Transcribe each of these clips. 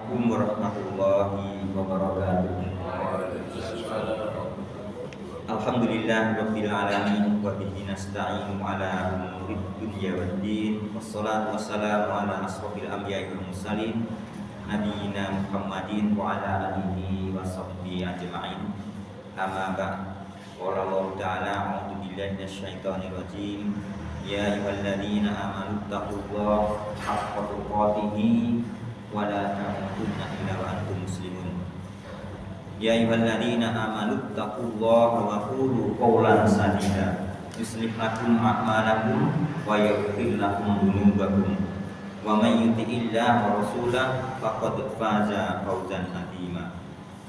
Assalamualaikum warahmatullahi wabarakatuh. Alhamdulillah rabbil alamin wa bihi nasta'inu ala umurid dunya waddin. Wassalatu wassalamu ala asrofil anbiya'i wal mursalin nabiyina Muhammadin wa ala alihi wa sahbihi ajma'in. Amma ba'd. Qala Allah ta'ala a'udzu billahi minasyaitonir rajim. Ya ayyuhalladzina amanu taqullaha haqqa tuqatih wa la tamutunna illa wa antum muslimun. Ya ayyuhalladzina amanu taqullaha wa qulu qawlan sadida yuslih lakum a'malakum wa yaghfir lakum dhunubakum wa may yuti'illaha wa rasulahu faqad faza fawzan 'azima.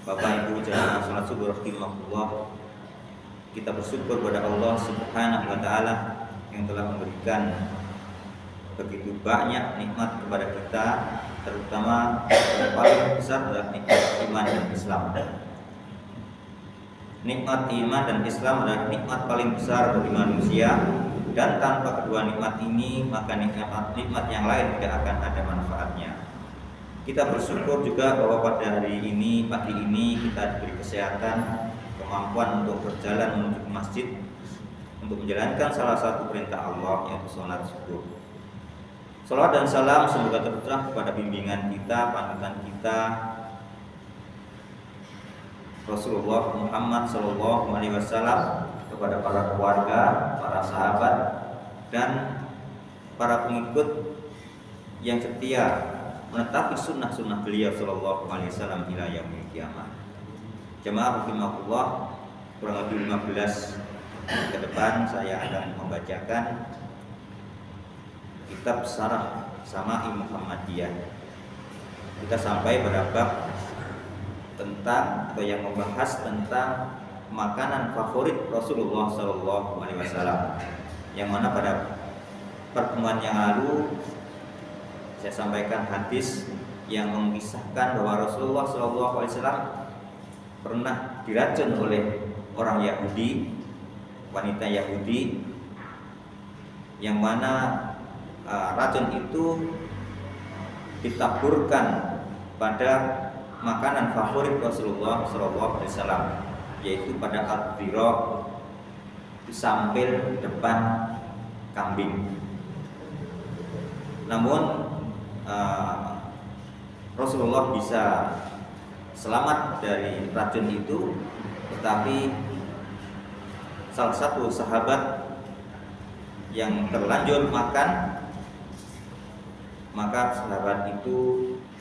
Bapak Ibu jamaah salat subuh rahimakumullah, kita bersyukur kepada Allah Subhanahu wa taala yang telah memberikan begitu banyak nikmat kepada kita, terutama yang paling besar adalah nikmat iman dan Islam. Nikmat iman dan Islam adalah nikmat paling besar bagi manusia, dan tanpa kedua nikmat ini maka nikmat yang lain tidak akan ada manfaatnya. Kita bersyukur juga bahwa pada hari ini, pagi ini kita diberi kesehatan, kemampuan untuk berjalan menuju ke masjid untuk menjalankan salah satu perintah Allah, yaitu sholat subuh. Salawat dan salam semoga tercurah kepada bimbingan kita, panutan kita, Rasulullah Muhammad SAW, kepada para keluarga, para sahabat, dan para pengikut yang setia menetapi sunnah-sunnah beliau Sallallahu Alaihi Wasallam ila yaumil qiyamah. Jemaah rahimakumullah, kurang lebih 15 ke depan saya akan membacakan kitab Syarah Sama'i Muhammadiyah. Kita sampai pada bab tentang atau yang membahas tentang makanan favorit Rasulullah Sallallahu Alaihi Wasallam, yang mana pada pertemuan yang lalu saya sampaikan hadis yang mengisahkan bahwa Rasulullah Sallallahu Alaihi Wasallam pernah diracun oleh orang Yahudi, wanita Yahudi, yang mana racun itu ditaburkan pada makanan favorit Rasulullah SAW, yaitu pada al-dhira, sampil depan kambing. Namun Rasulullah bisa selamat dari racun itu, tetapi salah satu sahabat yang terlanjur makan, maka sahabat itu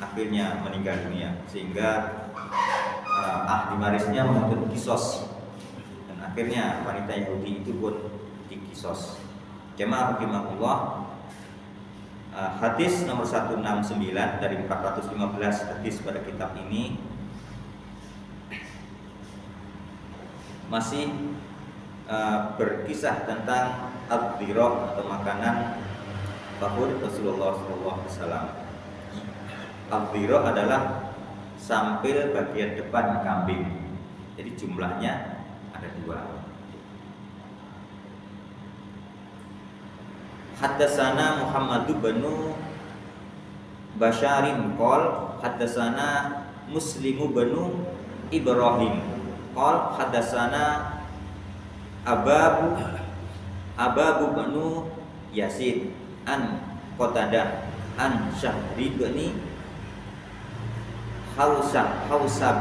akhirnya meninggal dunia, sehingga ahli warisnya menuntut kisos, dan akhirnya wanita Yahudi itu pun dikisos. Jemaah rahimakumullah, hadis nomor 169 dari 415 hadis pada kitab ini masih berkisah tentang al-dhira atau makanan favorit Rasulullah SAW. Al-dhira adalah sampil bagian depan kambing. Jadi jumlahnya ada 2. Haddatsana Muhammad bin Basharin qol haddatsana Muslim bin Ibrahim qol haddatsana Ababu bin Yazid an Qatadah an Syahri bin Hausab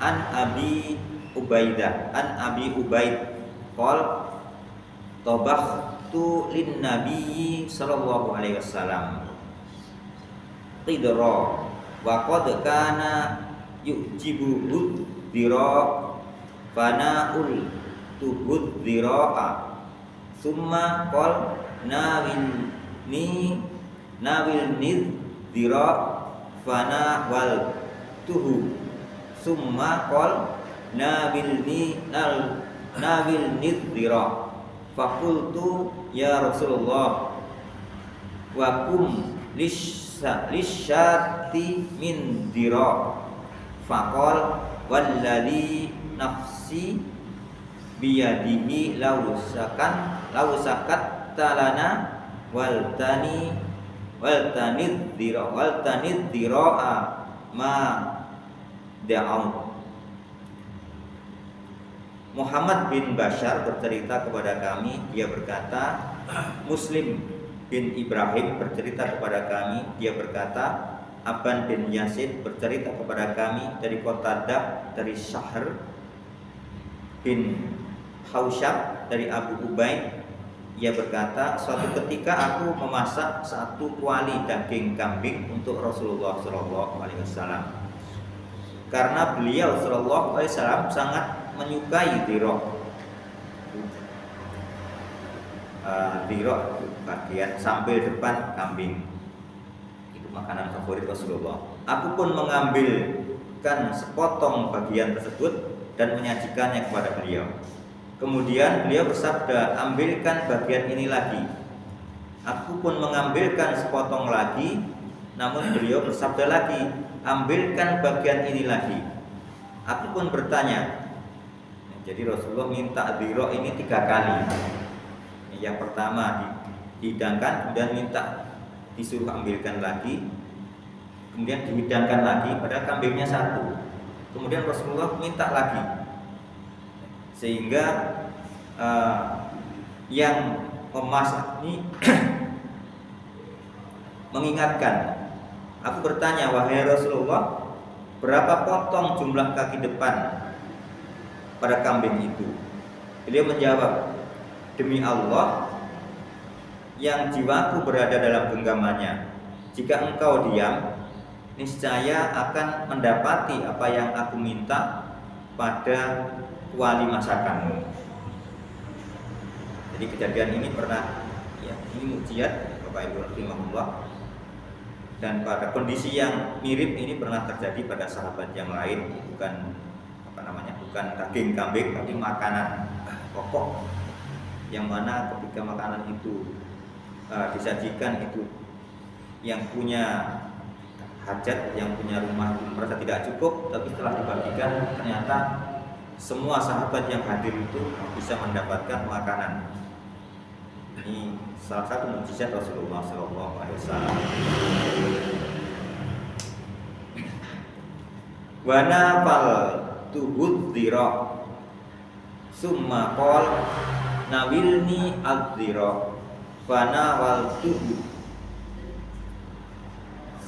an Abi Ubaid qol tabakhtu lin Nabi sallallahu alaihi wasallam qidra wa qad kana yujibu dira fana'ul tuhud dira'a summa qol nawilni dira fana wal tuhu summa qol nawilni dira faqultu ya Rasulullah wa kum lisyati min dira faqol walladhi nafsi biyadihi lausakat talana waltanid dira'a ma da'au. Muhammad bin Bashar bercerita kepada kami, dia berkata, Muslim bin Ibrahim bercerita kepada kami, dia berkata, Aban bin Yazid bercerita kepada kami dari Qatadah, dari Syahr bin Hausyab, dari Abu Ubaid, ia berkata, suatu ketika aku memasak satu kuali daging kambing untuk Rasulullah SAW, karena beliau SAW sangat menyukai dirok. Dirok bagian samping depan kambing, itu makanan favorit Rasulullah. Aku pun mengambilkan sepotong bagian tersebut dan menyajikannya kepada beliau. Kemudian beliau bersabda, ambilkan bagian ini lagi. Aku pun mengambilkan sepotong lagi, namun beliau bersabda lagi, ambilkan bagian ini lagi. Aku pun bertanya. Jadi Rasulullah minta dirok ini 3 kali. Yang pertama dihidangkan, kemudian minta disuruh ambilkan lagi, kemudian dihidangkan lagi, padahal kambingnya 1. Kemudian Rasulullah minta lagi, sehingga yang memasak ini mengingatkan. Aku bertanya, wahai Rasulullah, berapa potong jumlah kaki depan pada kambing itu? Beliau menjawab, demi Allah yang jiwaku berada dalam genggamannya, jika engkau diam, niscaya akan mendapati apa yang aku minta pada kuali masakanmu. Jadi kejadian ini pernah, ya, ini mukjizat Bapak Ibu rahimahullah, dan pada kondisi yang mirip ini pernah terjadi pada sahabat yang lain. Bukan bukan daging kambing, tapi makanan pokok, yang mana ketika makanan itu disajikan, itu yang punya hajat, yang punya rumah merasa tidak cukup, tapi setelah dibagikan ternyata semua sahabat yang hadir itu bisa mendapatkan makanan. Ini salah satu mukjizat Rasulullah SAW. Wana fal tuhud dhira summa qol nawilni ad-dhira fana wal tuhud.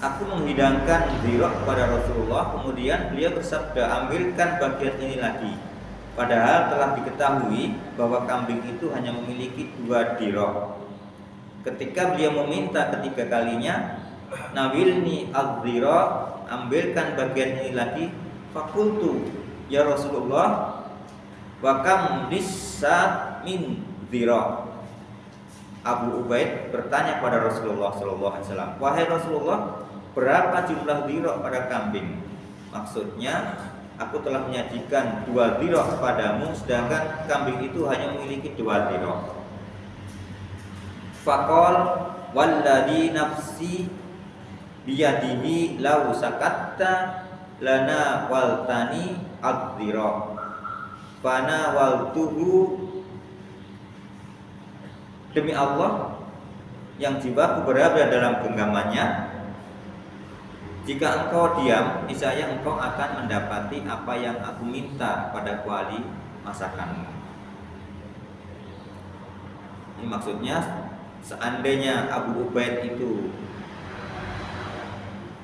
Aku menghidangkan dhira kepada Rasulullah, kemudian beliau bersabda, ambilkan bagian ini lagi. Padahal telah diketahui bahwa kambing itu hanya memiliki 2 dhira. Ketika beliau meminta ketiga kalinya, nawilni ad-dhira, ambilkan bagian ini lagi, fakultu, ya Rasulullah, wa kam lissa min dhira. Abu Ubaid bertanya kepada Rasulullah SAW, wahai Rasulullah, berapa jumlah dhira pada kambing? Maksudnya, aku telah menyajikan 2 dhira kepadamu, sedangkan kambing itu hanya memiliki 2 dhira. Faqal walladhi nafsi biyadihi law sakatta lana waltani ad-dhira fana waltuhu. Demi Allah yang jiwaku berada dalam genggamannya, jika engkau diam, niscaya engkau akan mendapati apa yang aku minta pada kuali masakanmu. Ini maksudnya, seandainya Abu Ubaid itu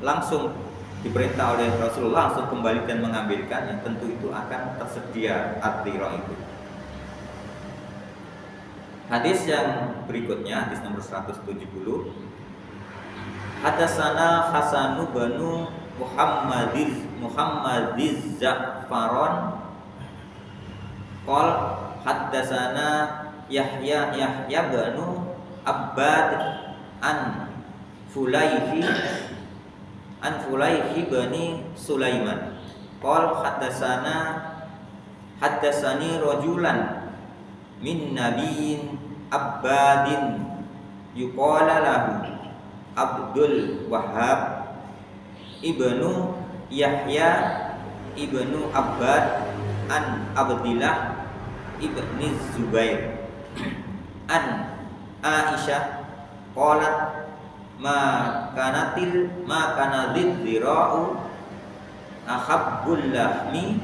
langsung diperintah oleh Rasulullah langsung kembali dan mengambilkan, yang tentu itu akan tersedia ad-dhira itu. Hadis yang berikutnya, hadis nomor 170. Hadatsana Hasanu banu Muhammadiz Za'faron qol hadatsana Yahya banu Abbad an Fulaihi bani Sulaiman qol hadatsani rajulan min nabiyyin Abbadin yuqala lahu Abdul Wahhab ibnu Yahya ibnu Abbad an Abdillah ibni Zubair an Aisyah qalat ma kanadid dhira'u ahabbul lahmi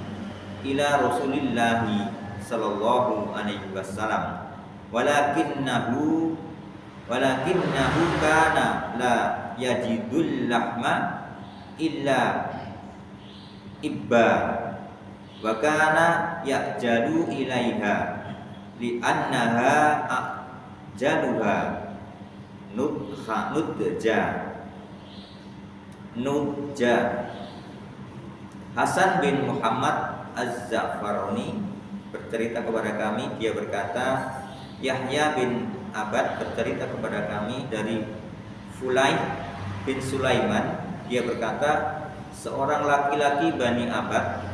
ila Rasulillahi sallallahu alaihi wasallam walakinnahu kana la yajidul lahma illa ibba wa kana ya'jalu ilaiha li'annaha ajaluha nudja. Hasan bin Muhammad Az-Za'farani bercerita kepada kami, dia berkata, Yahya bin Abad bercerita kepada kami dari Fulay bin Sulaiman, dia berkata, seorang laki-laki Bani Abad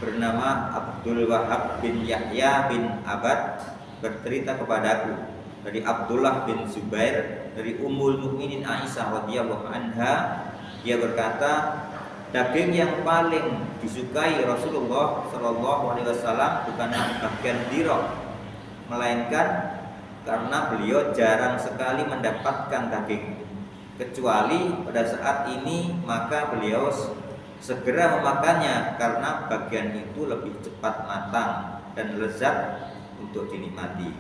bernama Abdul Wahab bin Yahya bin Abad bercerita kepadaku dari Abdullah bin Zubair dari Ummul Mukminin Aisyah radhiyallahu anha, dia berkata, daging yang paling disukai Rasulullah Shallallahu Alaihi Wasallam bukanlah bagian dirok, melainkan karena beliau jarang sekali mendapatkan daging, kecuali pada saat ini maka beliau segera memakannya karena bagian itu lebih cepat matang dan lezat untuk dinikmati.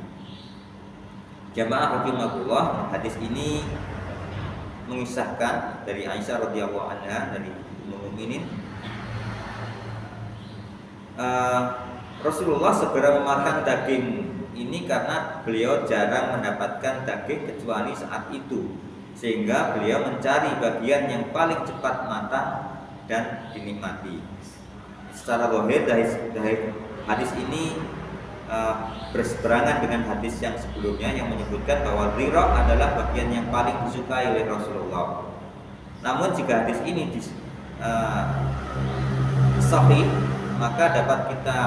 Jamaah rahimakumullah, hadis ini mengisahkan dari Aisyah radhiyallahu anha dari Mukminin, Rasulullah segera memakan daging ini karena beliau jarang mendapatkan daging kecuali saat itu, sehingga beliau mencari bagian yang paling cepat matang dan dinikmati. Secara zahir dari hadis ini berseberangan dengan hadis yang sebelumnya yang menyebutkan bahwa dhira adalah bagian yang paling disukai oleh Rasulullah. Namun jika hadis ini sahih, maka dapat kita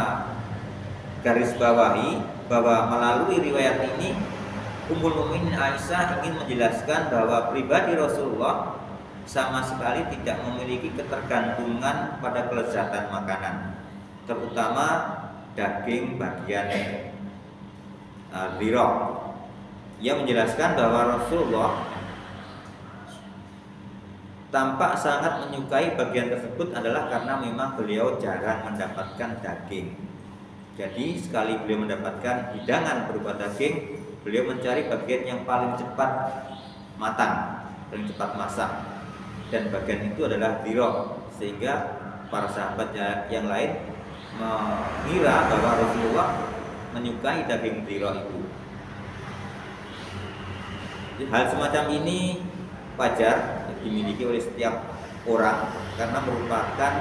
garis bawahi bahwa melalui riwayat ini Ummul Mukminin Aisyah ingin menjelaskan bahwa pribadi Rasulullah sama sekali tidak memiliki ketergantungan pada kelezatan makanan, terutama daging bagian dhira. Ia menjelaskan bahwa Rasulullah tampak sangat menyukai bagian tersebut adalah karena memang beliau jarang mendapatkan daging. Jadi sekali beliau mendapatkan hidangan berupa daging, beliau mencari bagian yang paling cepat matang, paling cepat masak, dan bagian itu adalah dhira, sehingga para sahabat yang lain mengira bahwa Rasulullah menyukai daging dhira itu. Hal semacam ini wajar dimiliki oleh setiap orang karena merupakan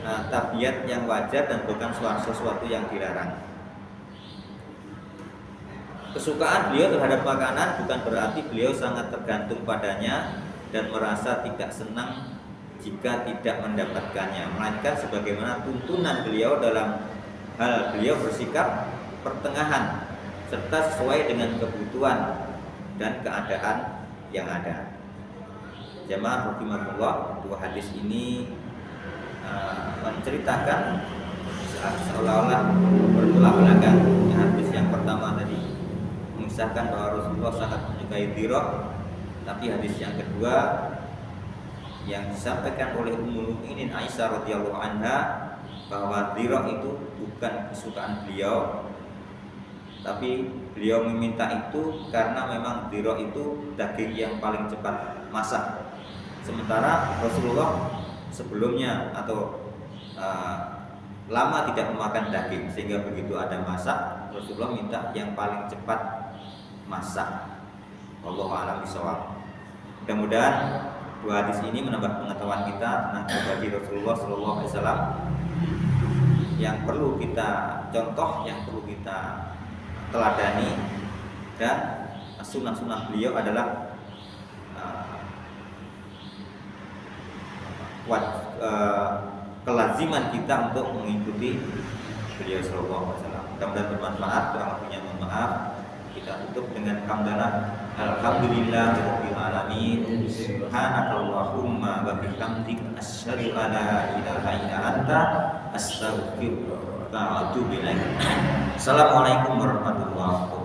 tabiat yang wajar dan bukan sesuatu yang dilarang. Kesukaan beliau terhadap makanan bukan berarti beliau sangat tergantung padanya dan merasa tidak senang jika tidak mendapatkannya, melainkan sebagaimana tuntunan beliau dalam hal beliau bersikap pertengahan serta sesuai dengan kebutuhan dan keadaan yang ada. Jamaah rahimakumullah, dua hadis ini menceritakan seolah-olah bertolak belakang. Hadis yang pertama tadi mengisahkan bahwa Rasulullah sangat menyukai dhira, tapi hadis yang kedua yang disampaikan oleh Ummul Mukminin Aisyah radhiyallahu anha bahwa dhira itu bukan kesukaan beliau, tapi beliau meminta itu karena memang dhira itu daging yang paling cepat masak. Sementara Rasulullah sebelumnya atau lama tidak memakan daging, sehingga begitu ada masak, Rasulullah minta yang paling cepat masak. Wallahu a'lam bishawab. Mudah-mudahan dua hadis ini menambah pengetahuan kita tentang pribadi Rasulullah Sallallahu Alaihi Wasallam yang perlu kita contoh, yang perlu kita teladani, dan sunnah-sunnah beliau adalah kelaziman kita untuk mengikuti beliau Sallallahu Alaihi Wasallam. Mudah-mudahan bermanfaat. Kurang lebihnya mohon maaf. Kita tutup dengan hamdalah. Alhamdulillahirabbil alamin. Subhanakallahumma wa bihamdika asyhadu an la ilaha illa anta astaghfiruka wa atubu ilaik. Assalamualaikum warahmatullahi wabarakatuh.